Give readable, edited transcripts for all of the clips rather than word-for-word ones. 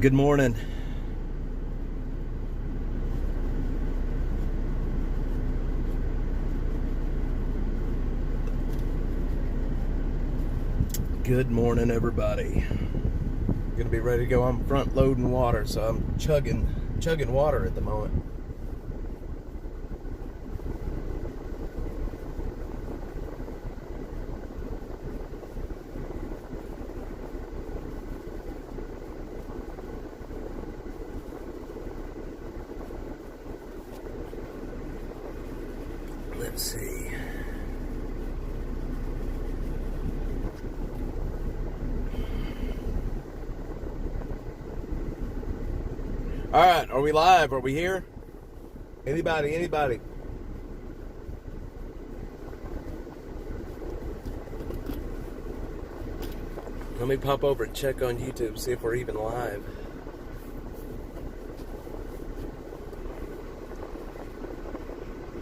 Good morning. Good morning, everybody. Gonna be ready to go. I'm front loading water, so I'm chugging water at the moment. Let's see. All right, are we live? Are we here? Anybody? Let me pop over and check on YouTube, see if we're even live.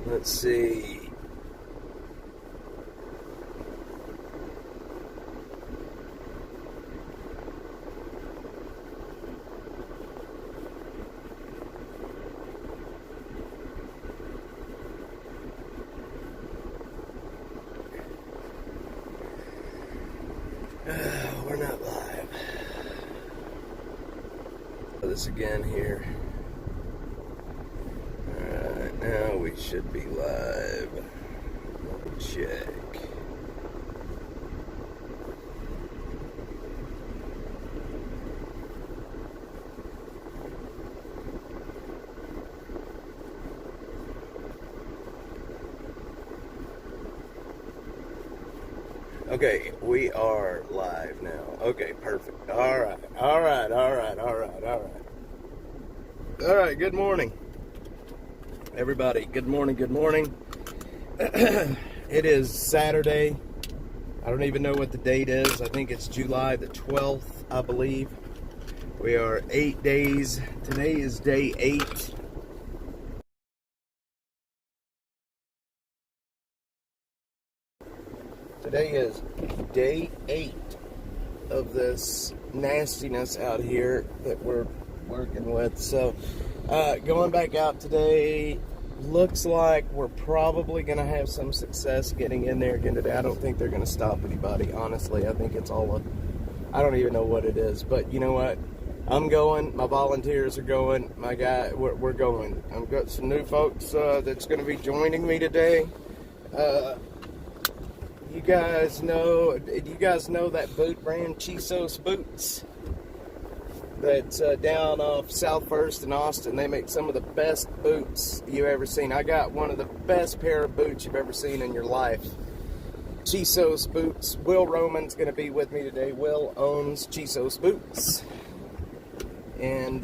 Let's see. We're not live. This again here. Alright, now we should be live. Let me check. Okay, we are live now. Okay, perfect. All right. All right, good morning, everybody. Good morning. It is Saturday. I don't even know what the date is. I think it's July the 12th, I believe. We are 8 days. Today is day 8. Today is day 8 of this nastiness out here that we're working with. So, going back out today, looks like we're probably going to have some success getting in there again today. I don't think they're going to stop anybody, honestly. I think it's all I don't even know what it is. But you know what? I'm going. My volunteers are going. My guy, we're going. I've got some new folks that's going to be joining me today. You guys know that boot brand, Chisos Boots? That's down off South First in Austin. They make some of the best boots you've ever seen. I got one of the best pair of boots you've ever seen in your life. Chisos Boots. Will Roman's going to be with me today. Will owns Chisos Boots. And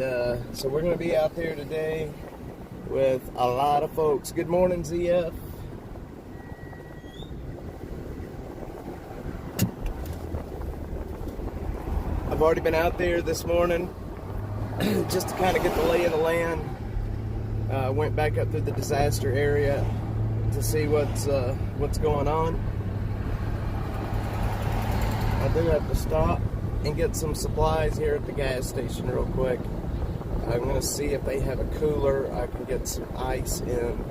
so we're going to be out there today with a lot of folks. Good morning, ZF. I've already been out there this morning just to kind of get the lay of the land. Went back up through the disaster area to see what's going on. I do have to stop and get some supplies here at the gas station real quick. I'm going to see if they have a cooler. I can get some ice in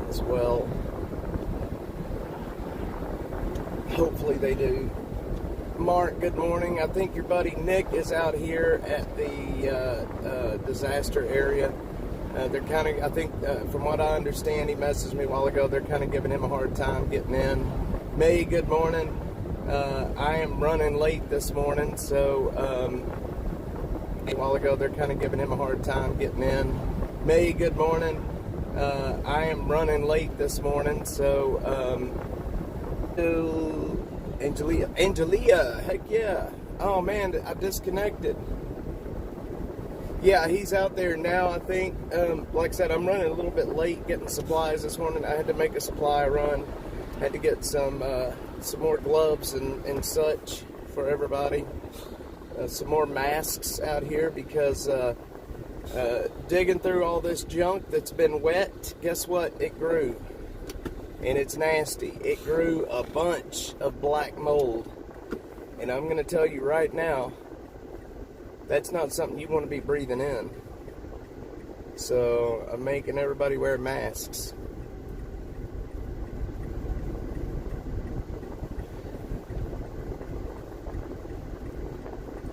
as well. Hopefully they do. Mark, good morning. I think your buddy Nick is out here at the disaster area. They're kind of, I think, from what I understand, he messaged me a while ago, they're kind of giving him a hard time getting in. May, good morning. I am running late this morning, so a while ago, they're kind of giving him a hard time getting in. May, good morning. I am running late this morning, so Angelia, heck yeah. Oh man, I disconnected. Yeah, he's out there now, I think. Like I said, I'm running a little bit late getting supplies this morning. I had to make a supply run. Had to get some more gloves and such for everybody. Some more masks out here because digging through all this junk that's been wet, guess what? It grew. And it's nasty. It grew a bunch of black mold. And I'm going to tell you right now, That's not something you want to be breathing in. So I'm making everybody wear masks.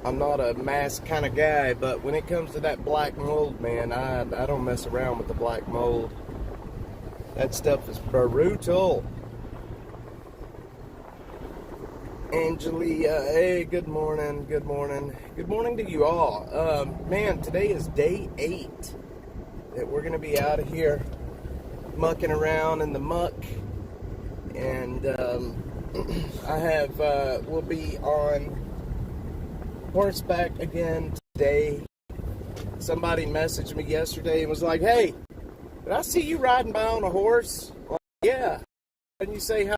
I'm not a mask kind of guy, but when it comes to that black mold, man, I don't mess around with the black mold. That stuff is brutal. Angelia, hey, good morning, good morning. Good morning to you all. Man, today is day 8 that we're going to be out of here mucking around in the muck. And we'll be on horseback again today. Somebody messaged me yesterday and was like, hey, did I see you riding by on a horse? Like, yeah. And you say hi.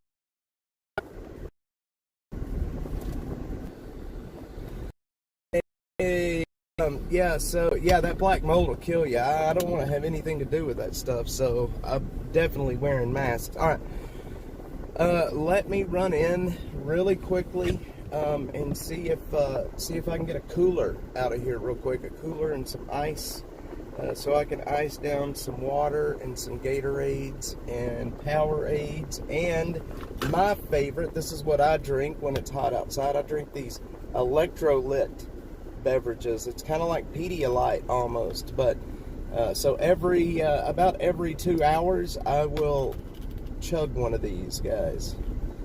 Yeah, so yeah, that black mold will kill you. I don't want to have anything to do with that stuff, so I'm definitely wearing masks. All right, let me run in really quickly and see if I can get a cooler out of here real quick, a cooler and some ice, so I can ice down some water and some Gatorades and Powerades, and my favorite. This is what I drink when it's hot outside. I drink these Electrolyte beverages. It's kind of like Pedialyte almost, but so about every 2 hours I will chug one of these guys.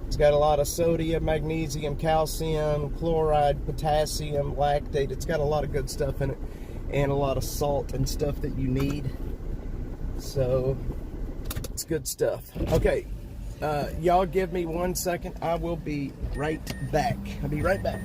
It's got a lot of sodium, magnesium, calcium, chloride, potassium, lactate. It's got a lot of good stuff in it, and a lot of salt and stuff that you need. So it's good stuff. Okay, y'all give me 1 second. I will be right back. I'll be right back.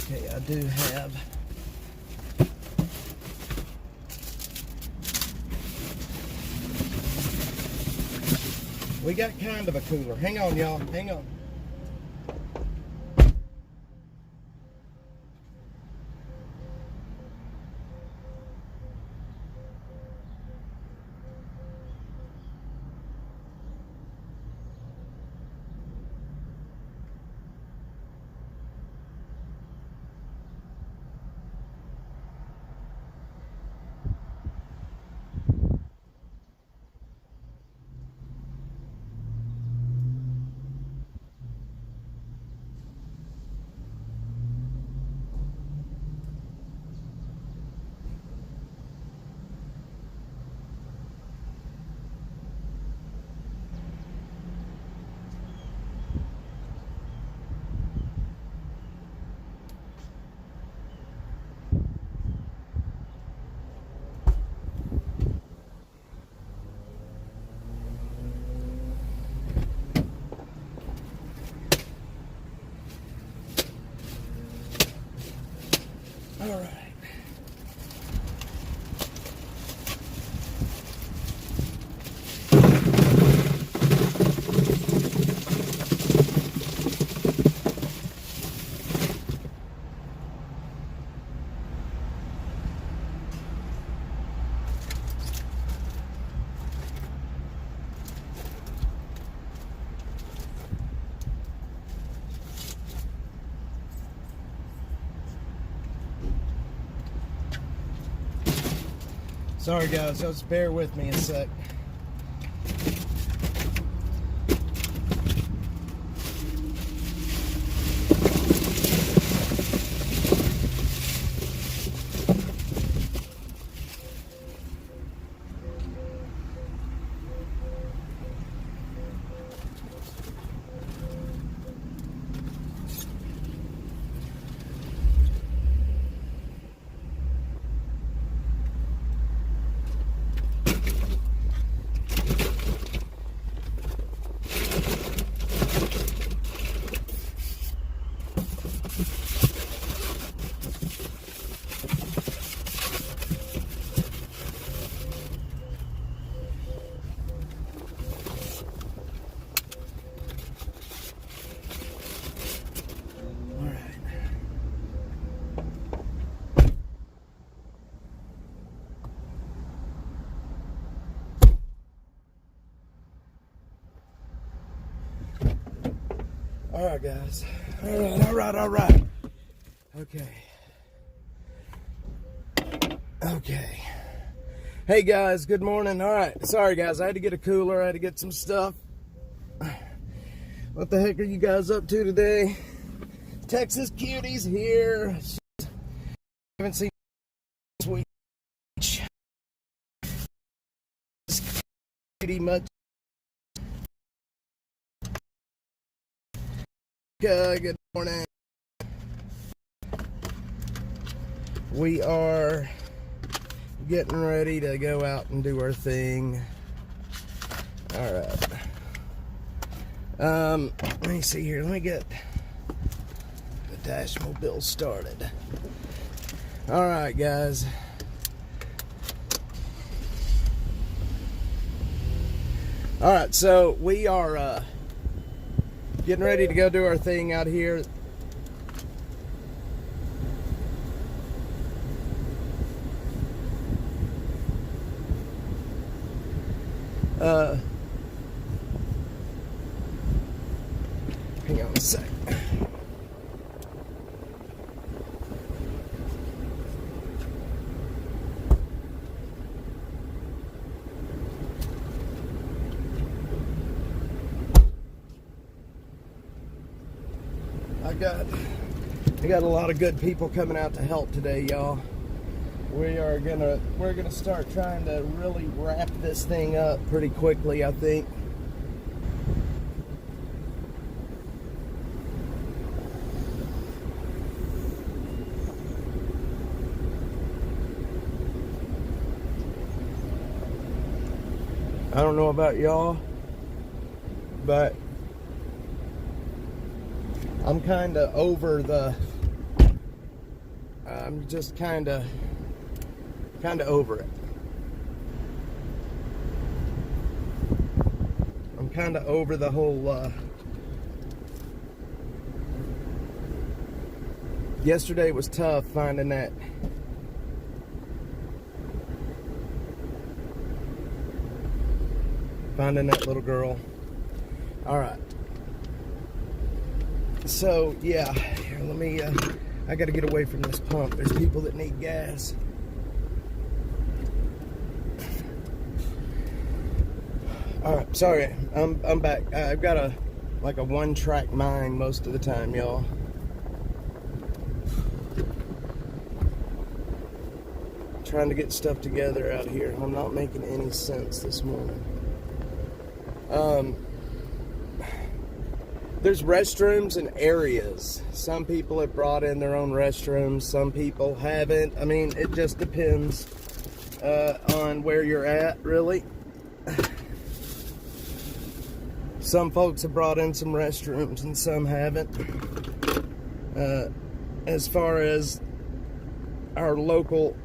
Okay, I do have we got kind of a cooler. Hang on, y'all. Hang on. Sorry guys, just bear with me a sec. All right, guys. All right. Okay. Hey, guys. Good morning. All right. Sorry, guys. I had to get a cooler. I had to get some stuff. What the heck are you guys up to today? Texas Cuties here. Haven't seen sweet cutie much. Good morning. We are getting ready to go out and do our thing. All right. Let me see here. Let me get the Dashmobile started. All right, guys. All right, so we are getting ready to go do our thing out here. Hang on a sec. I got a lot of good people coming out to help today, y'all. We're gonna start trying to really wrap this thing up pretty quickly, I think. I don't know about y'all, but I'm kind of over I'm just kind of over it. I'm kind of over the whole, yesterday was tough finding that little girl. All right. So, yeah, here, let me, I got to get away from this pump. There's people that need gas. All right, sorry, I'm back. I've got a one-track mind most of the time, y'all. Trying to get stuff together out here. I'm not making any sense this morning. There's restrooms and areas. Some people have brought in their own restrooms. Some people haven't. I mean, it just depends on where you're at, really. Some folks have brought in some restrooms and some haven't. As far as our local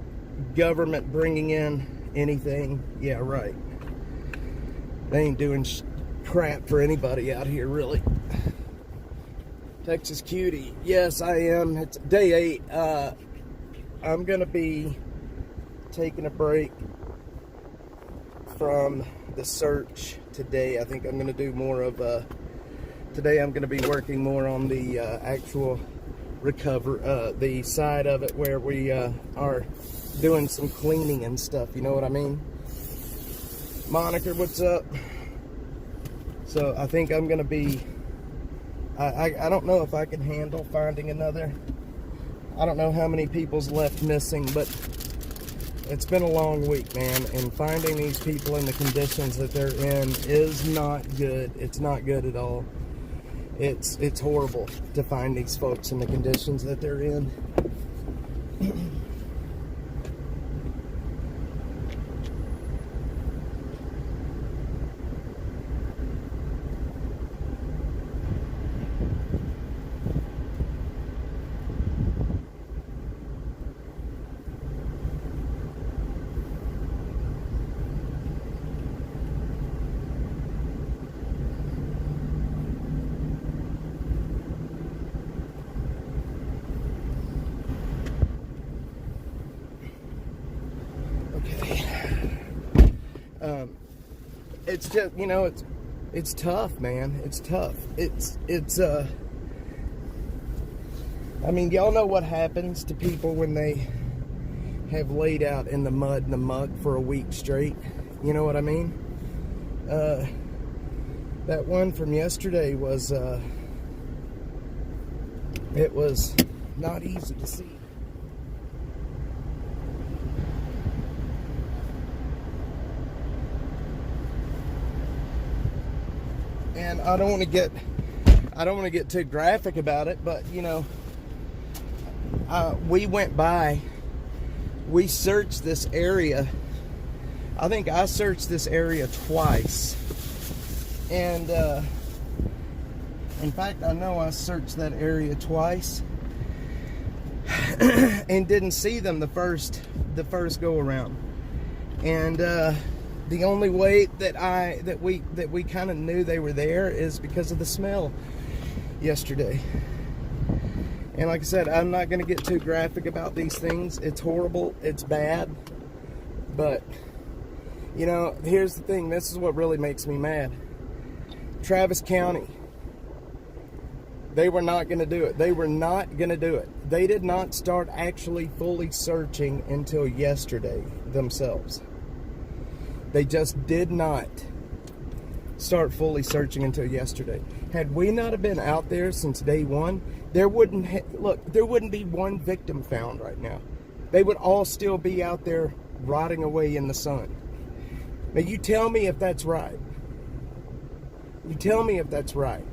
government bringing in anything, yeah, right. They ain't doing crap for anybody out here, really. Texas Cutie, yes, I am. It's day 8. I'm gonna be taking a break from the search today. I think I'm gonna do more of today I'm gonna be working more on the actual recover, the side of it where we are doing some cleaning and stuff, you know what I mean? Monica, what's up? So I think I'm gonna be, I don't know if I can handle finding another. I don't know how many people's left missing, but it's been a long week, man, and finding these people in the conditions that they're in is not good. It's not good at all. It's horrible to find these folks in the conditions that they're in. It's just, you know, it's tough, man. It's tough. I mean, y'all know what happens to people when they have laid out in the mud and the muck for a week straight. You know what I mean? That one from yesterday was, it was not easy to see. And I don't want to get too graphic about it, but you know, we searched this area. I think I searched this area twice, and in fact, I know I searched that area twice and didn't see them the first go around. And the only way that we kind of knew they were there is because of the smell yesterday. And like I said, I'm not going to get too graphic about these things. It's horrible. It's bad. But, you know, here's the thing. This is what really makes me mad. Travis County, they were not going to do it. They were not going to do it. They did not start actually fully searching until yesterday themselves. They just did not start fully searching until yesterday. Had we not have been out there since day one, there wouldn't be one victim found right now. They would all still be out there rotting away in the sun. Now you tell me if that's right. You tell me if that's right.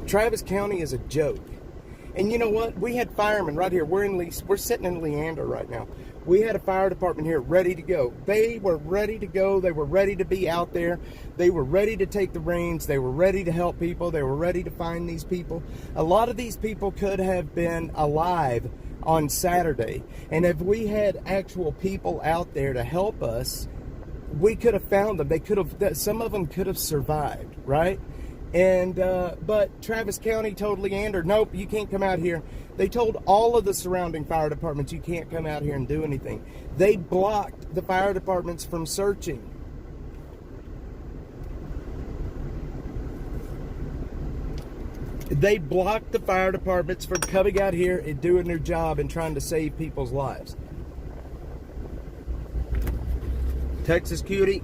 Travis County is a joke. And you know what? We had firemen right here. We're sitting in Leander right now. We had a fire department here ready to go. They were ready to go. They were ready to be out there. They were ready to take the reins. They were ready to help people. They were ready to find these people. A lot of these people could have been alive on Saturday. And if we had actual people out there to help us, we could have found them. Some of them could have survived, right? And but Travis County told Leander, nope, you can't come out here. They told all of the surrounding fire departments, you can't come out here and do anything. They blocked the fire departments from searching. They blocked the fire departments from coming out here and doing their job and trying to save people's lives. Texas Cutie,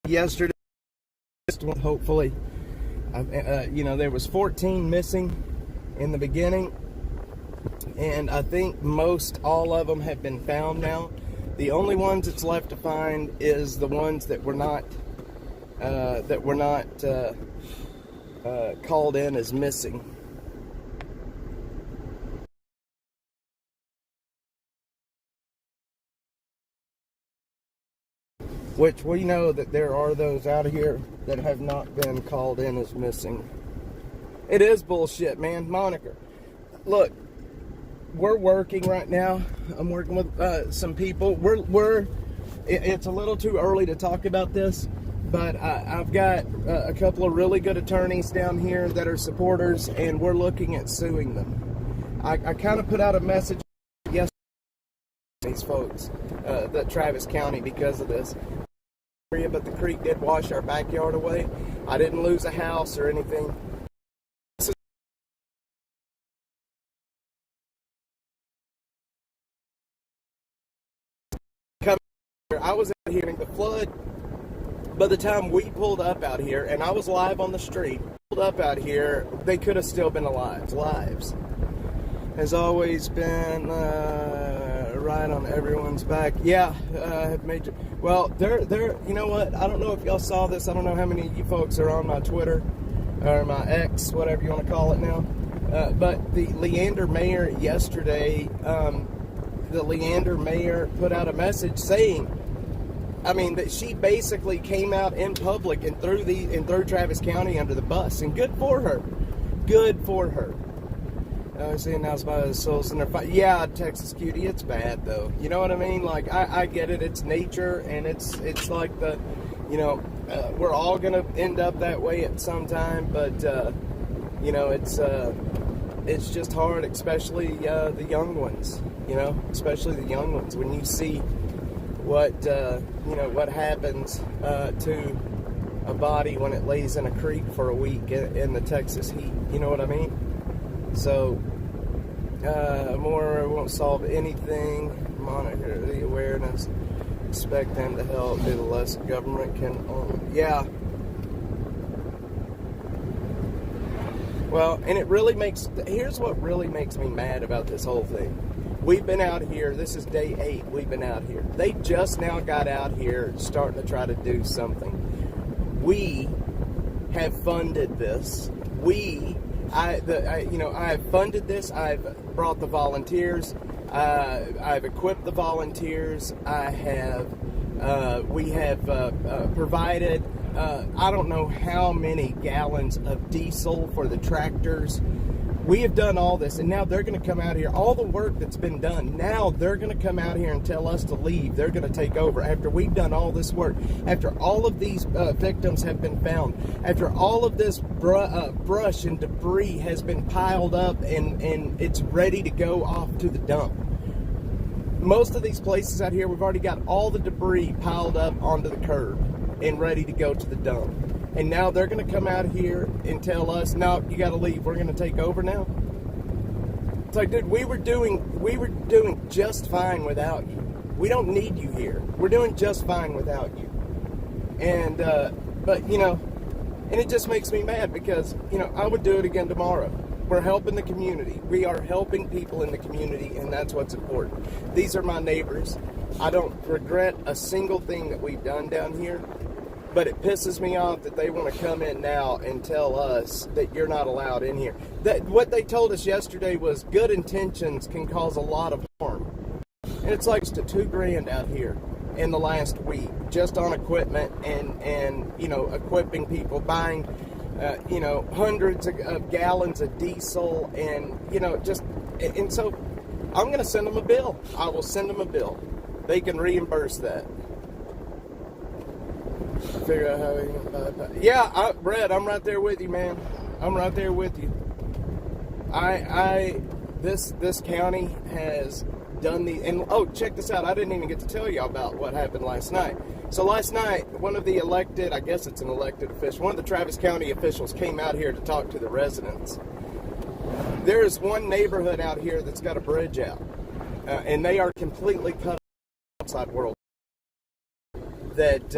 yesterday, hopefully, you know, there was 14 missing in the beginning, and I think most all of them have been found now. The only ones that's left to find is the ones that were not called in as missing. Which we know that there are those out here that have not been called in as missing. It is bullshit, man. Monica, look, we're working right now. I'm working with some people. It's a little too early to talk about this, but I've got a couple of really good attorneys down here that are supporters, and we're looking at suing them. I kind of put out a message yesterday to these folks, the Travis County, because of this. But the creek did wash our backyard away. I didn't lose a house or anything. By the time we pulled up out here, and I was live on the street, pulled up out here, they could have still been alive. Lives has always been right on everyone's back. Yeah, major. Well, they're. You know what? I don't know if y'all saw this. I don't know how many of you folks are on my Twitter or my X, whatever you want to call it now. But the Leander mayor yesterday, the Leander mayor put out a message saying, I mean, that she basically came out in public and threw Travis County under the bus, and good for her. Good for her. See, announced by the souls in their fight. Yeah, Texas Cutie, it's bad though. You know what I mean? Like, I get it. It's nature, and it's like the, you know, we're all gonna end up that way at some time. But you know, it's just hard, especially the young ones. You know, especially the young ones. When you see what you know, what happens to a body when it lays in a creek for a week in the Texas heat. You know what I mean? So, more won't solve anything. Monitor the awareness. Expect them to help. Do the less government can own. Yeah. Well, and it really makes. Here's what really makes me mad about this whole thing. We've been out here. This is day 8. We've been out here. They just now got out here, starting to try to do something. We have funded this. You know, I have funded this. I've brought the volunteers. I've equipped the volunteers. We have provided, I don't know how many gallons of diesel for the tractors. We have done all this, and now they're going to come out here. All the work that's been done, now they're going to come out here and tell us to leave. They're going to take over after we've done all this work, after all of these victims have been found, after all of this brush and debris has been piled up and it's ready to go off to the dump. Most of these places out here, we've already got all the debris piled up onto the curb and ready to go to the dump. And now they're going to come out here and tell us, no, you got to leave. We're going to take over now. It's like, dude, we were doing just fine without you. We don't need you here. We're doing just fine without you. And, but, you know, and it just makes me mad because, you know, I would do it again tomorrow. We're helping the community. We are helping people in the community, and that's what's important. These are my neighbors. I don't regret a single thing that we've done down here. But it pisses me off that they want to come in now and tell us that you're not allowed in here. That what they told us yesterday was good intentions can cause a lot of harm. And it's like to $2,000 out here in the last week, just on equipment and you know, equipping people, buying you know, hundreds of gallons of diesel, and you know, just, and so I'm going to send them a bill. I will send them a bill. They can reimburse that. Figure out how we can yeah, Brett, I'm right there with you, man. I'm right there with you. This county has done the, and oh, check this out. I didn't even get to tell you about what happened last night. So last night, one of the elected, I guess it's an elected official, one of the Travis County officials came out here to talk to the residents. There is one neighborhood out here that's got a bridge out, and they are completely cut off from the outside world. That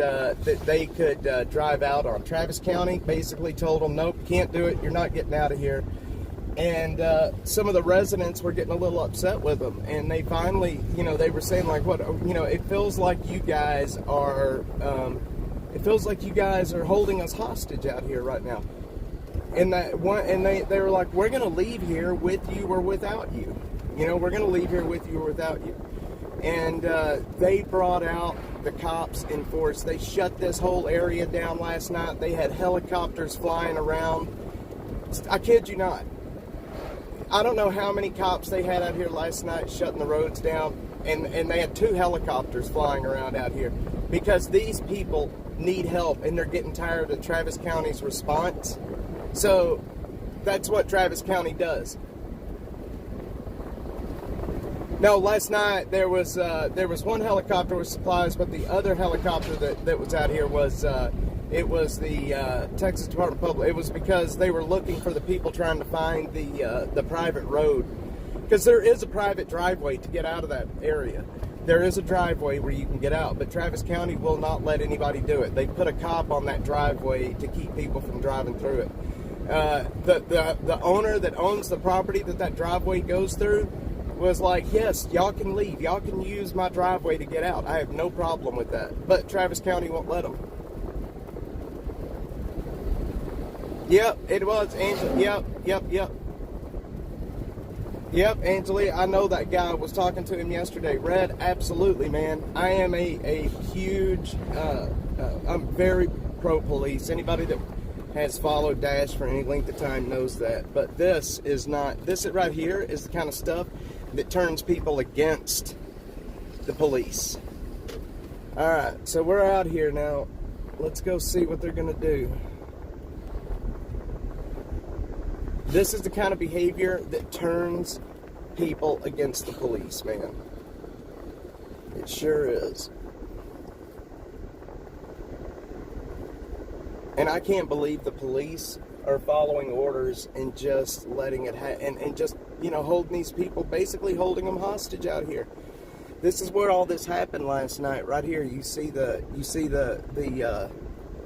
they could drive out on. Travis County basically told them, nope, can't do it, you're not getting out of here. And some of the residents were getting a little upset with them, and they finally, you know, they were saying like, what, you know, it feels like you guys are holding us hostage out here right now. And that one, and they were like, we're going to leave here with you or without you. You know, we're going to leave here with you or without you. And they brought out the cops in force. They shut this whole area down last night. They had helicopters flying around. I kid you not. I don't know how many cops they had out here last night shutting the roads down. And they had 2 helicopters flying around out here. Because these people need help, and they're getting tired of Travis County's response. So that's what Travis County does. No, last night there was one helicopter with supplies, but the other helicopter that was out here was it was the Texas Department of Public. It was because they were looking for the people trying to find the private road, because there is a private driveway to get out of that area. there is a driveway where you can get out, but Travis County will not let anybody do it. They put a cop on that driveway to keep people from driving through it. The owner that owns the property that driveway goes through was like, yes, y'all can leave. Y'all can use my driveway to get out. I have no problem with that. But Travis County won't let them. Yep, it was Angela. Yep. Yep, Angela, I know that guy. I was talking to him yesterday. Red, absolutely, man. I am a huge, I'm very pro-police. Anybody that has followed Dash for any length of time knows that. But this is not, this right here is the kind of stuff that turns people against the police. All right, so we're out here now. Let's go see what they're going to do. This is the kind of behavior that turns people against the police, man. It sure is. And I can't believe the police are following orders and just letting it and just, you know, holding these people, basically holding them hostage out here. This is where all this happened last night, right here. You see the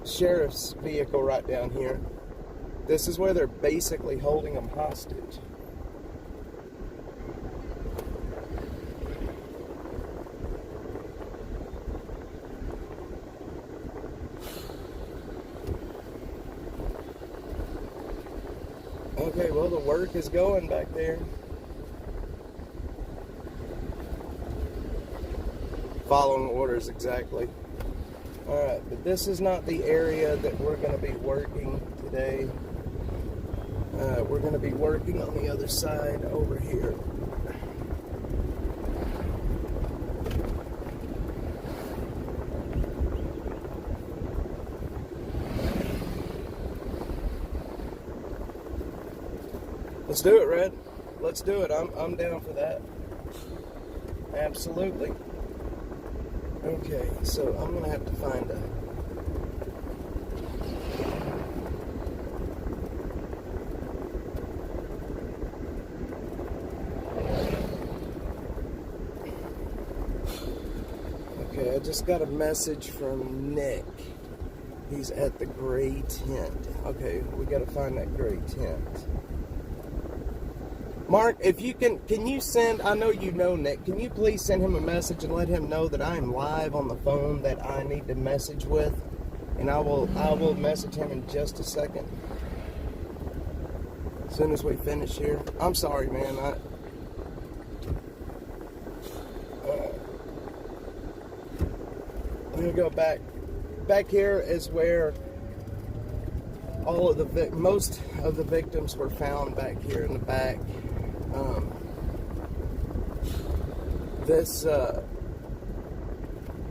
sheriff's vehicle right down here. This is where they're basically holding them hostage. Okay, well, the work is going back there. Following orders, exactly. Alright, but this is not the area that we're going to be working today. We're going to be working on the other side over here. Let's do it, Red. Let's do it. I'm down for that. Absolutely. Okay, so I'm going to have to find a... Okay, I just got a message from Nick. He's at the gray tent. Okay, we got to find that gray tent. Mark, if you can you send, I know you know Nick, can you please send him a message and let him know that I am live on the phone that I need to message with? And I will message him in just a second. As soon as we finish here. I'm sorry, man. I'm going to go back. Back here is where all of most of the victims were found, back here in the back.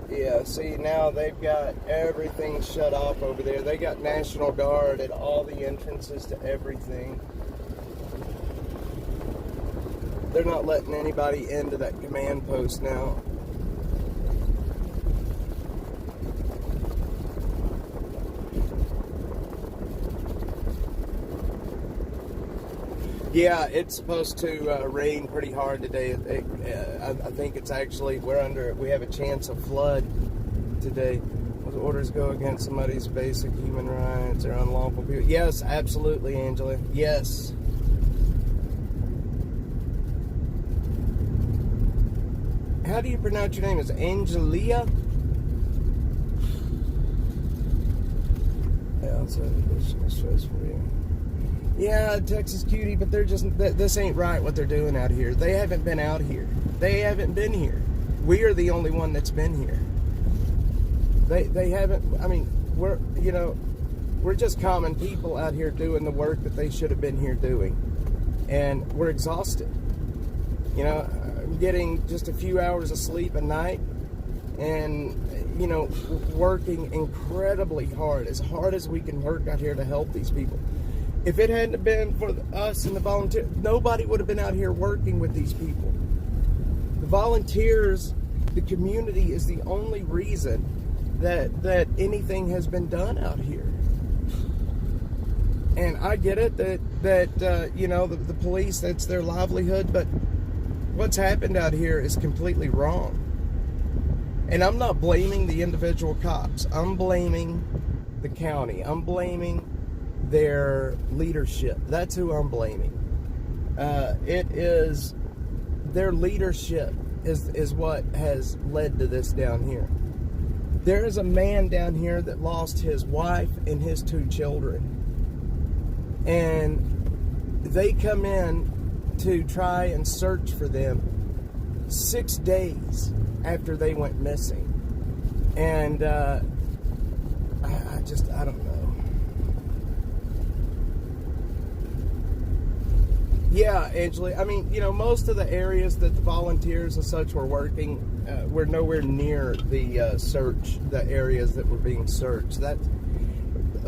Yeah, see, now they've got everything shut off over there. They got National Guard at all the entrances to everything. They're not letting anybody into that command post now. Yeah, it's supposed to rain pretty hard today. I think it's actually, we have a chance of flood today. Those orders go against somebody's basic human rights or unlawful people. Yes, absolutely, Angela. Yes. How do you pronounce your name? Is it Angelia? Yeah, it's additional stress for you. Yeah, Texas Cutie, but they're just, this ain't right what they're doing out here. They haven't been out here. They haven't been here. We are the only one that's been here. They haven't, I mean, we're just common people out here doing the work that they should have been here doing. And we're exhausted. You know, I'm getting just a few hours of sleep a night and, you know, working incredibly hard as we can work out here to help these people. If it hadn't been for us and the volunteers, nobody would have been out here working with these people. The volunteers, the community is the only reason that anything has been done out here. And I get it that you know, the police, that's their livelihood, but what's happened out here is completely wrong. And I'm not blaming the individual cops. I'm blaming the county. I'm blaming their leadership. That's who I'm blaming. It is their leadership is what has led to this down here. There is a man down here that lost his wife and his 2 children. And they come in to try and search for them 6 days after they went missing. And I don't know. Yeah, Angela, I mean, you know, most of the areas that the volunteers and such were working, were nowhere near the the areas that were being searched.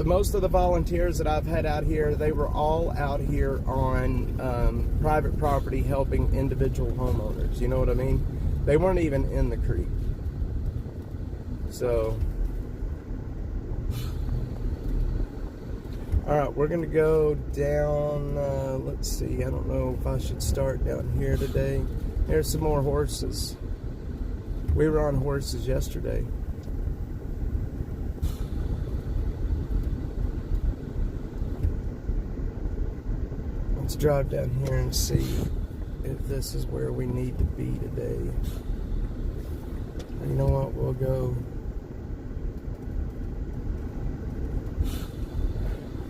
Most of the volunteers that I've had out here, they were all out here on private property helping individual homeowners. You know what I mean? They weren't even in the creek. So, all right, we're going to go down, let's see, I don't know if I should start down here today. There's some more horses. We were on horses yesterday. Let's drive down here and see if this is where we need to be today. You know what, we'll go.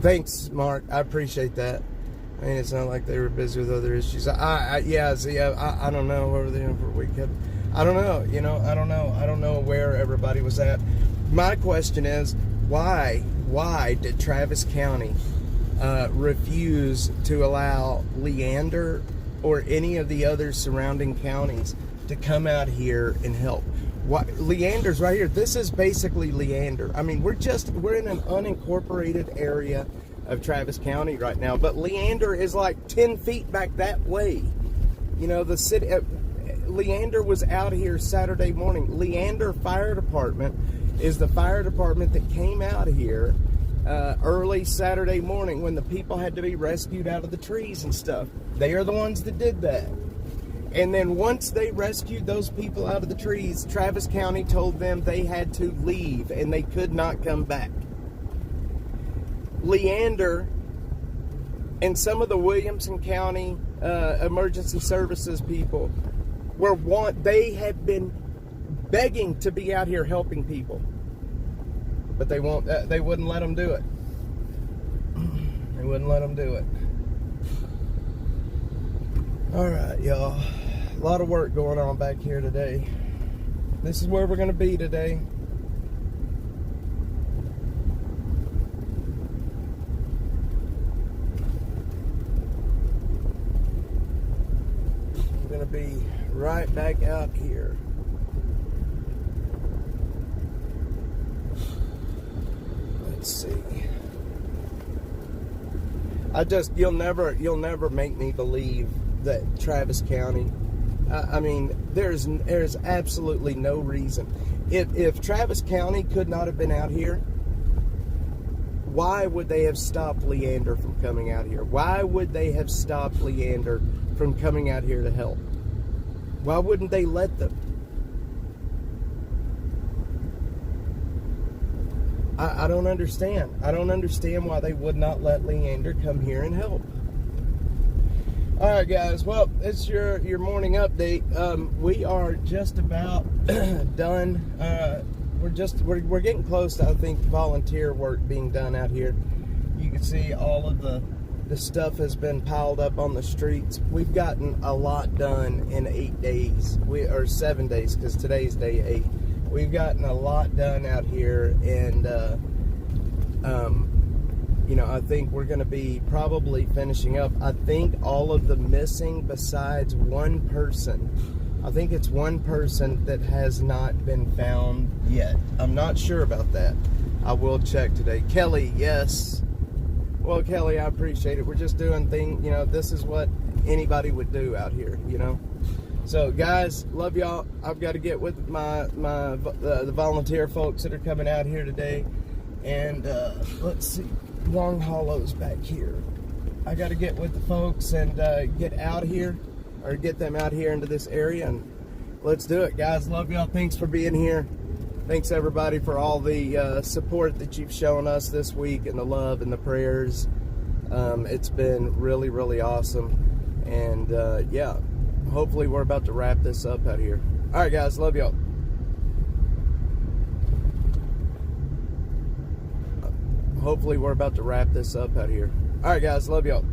Thanks, Mark. I appreciate that. I mean, it's not like they were busy with other issues. I don't know where they were for a weekend. I don't know. You know, I don't know. I don't know where everybody was at. My question is, why did Travis County refuse to allow Leander or any of the other surrounding counties to come out here and help? Leander's right here. This is basically Leander. I mean, we're in an unincorporated area of Travis County right now, but Leander is like 10 feet back that way. You know, the city, Leander was out here Saturday morning. Leander Fire Department is the fire department that came out here early Saturday morning when the people had to be rescued out of the trees and stuff. They are the ones that did that. And then once they rescued those people out of the trees, Travis County told them they had to leave and they could not come back. Leander and some of the Williamson County emergency services people they have been begging to be out here helping people, but they wouldn't let them do it. They wouldn't let them do it. All right, y'all. A lot of work going on back here today. This is where we're going to be today. We're going to be right back out here. Let's see. You'll never make me believe that Travis County, I mean, there's absolutely no reason. If Travis County could not have been out here, why would they have stopped Leander from coming out here? Why would they have stopped Leander from coming out here to help? Why wouldn't they let them? I don't understand. I don't understand why they would not let Leander come here and help. All right, guys. Well, it's your morning update. We are just about done. We're getting close to, I think, volunteer work being done out here. You can see all of the stuff has been piled up on the streets. We've gotten a lot done in 8 days, or 7 days, because today's day 8. We've gotten a lot done out here, and you know, I think we're going to be probably finishing up. I think all of the missing, besides one person, I think it's one person that has not been found yet. I'm not sure about that. I will check today. Kelly, yes. Well, Kelly, I appreciate it. We're just doing things, you know, this is what anybody would do out here, you know. So, guys, love y'all. I've got to get with the volunteer folks that are coming out here today. And let's see, Long Hollow's back here. I got to get with the folks and get out here, or get them out here into this area and Let's do it, guys. Love y'all. Thanks for being here. Thanks, everybody, for all the support that you've shown us this week and the love and the prayers. It's been really, really awesome. And, yeah, hopefully we're about to wrap this up out here. All right, guys. Love y'all. Hopefully we're about to wrap this up out here. All right, guys. Love y'all.